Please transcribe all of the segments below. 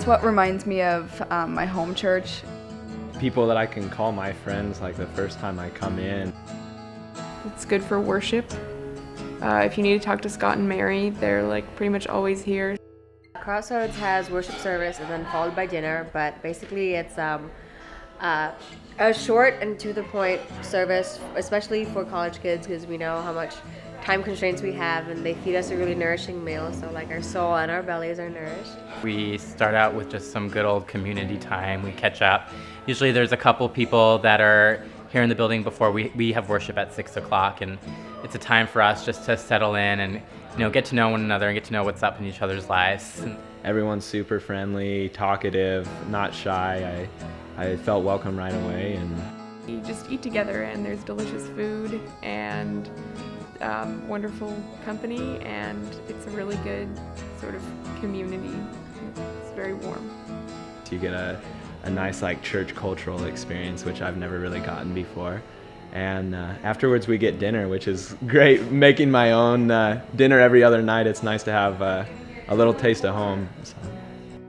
what reminds me of my home church. People that I can call my friends like the first time I come in. It's good for worship. If you need to talk to Scott and Mary, they're like pretty much always here. Crossroads has worship service and then followed by dinner, but basically it's a short and to the point service, especially for college kids, because we know how much time constraints we have, and they feed us a really nourishing meal, so like our soul and our bellies are nourished. We start out with just some good old community time. We catch up. Usually there's a couple people that are here in the building before we have worship at 6 o'clock, and it's a time for us just to settle in and get to know one another and get to know what's up in each other's lives. Everyone's super friendly, talkative, not shy. I felt welcome right away. And We just eat together, and there's delicious food and wonderful company, and it's a really good sort of community. It's very warm. you get a nice like church cultural experience, which I've never really gotten before. And afterwards we get dinner, which is great. Making my own dinner every other night, it's nice to have a little taste of home.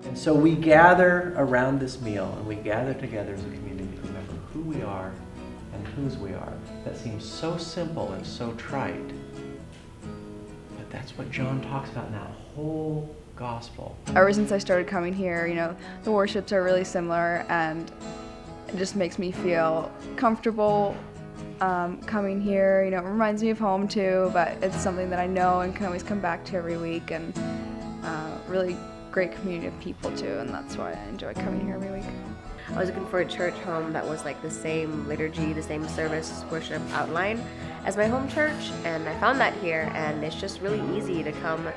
And so we gather around this meal, and we gather together as a community to remember who we are and whose we are. That seems so simple and so trite, but that's what John talks about in that whole gospel. Ever since I started coming here, the worships are really similar, and it just makes me feel comfortable coming here. It reminds me of home too, but it's something that I know and can always come back to every week, and really great community of people too, and that's why I enjoy coming here every week. I was looking for a church home that was like the same liturgy, the same service, worship outline as my home church, and I found that here, and it's just really easy to come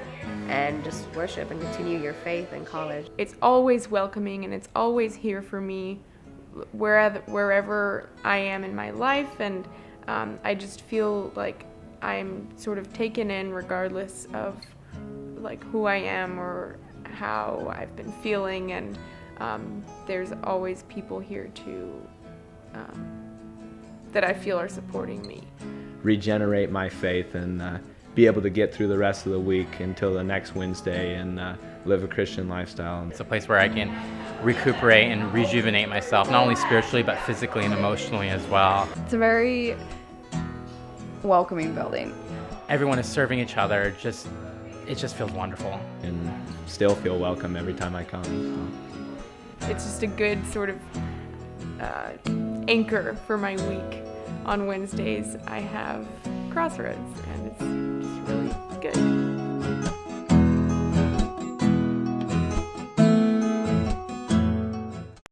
and just worship and continue your faith in college. It's always welcoming, and it's always here for me wherever I am in my life, and I just feel like I'm sort of taken in regardless of like who I am or how I've been feeling, and there's always people here that I feel are supporting me. Regenerate my faith and be able to get through the rest of the week until the next Wednesday and live a Christian lifestyle. It's a place where I can recuperate and rejuvenate myself, not only spiritually but physically and emotionally as well. It's a very welcoming building. Everyone is serving each other. It just feels wonderful. And still feel welcome every time I come. So. It's just a good sort of anchor for my week. On Wednesdays I have Crossroads, and it's just really good.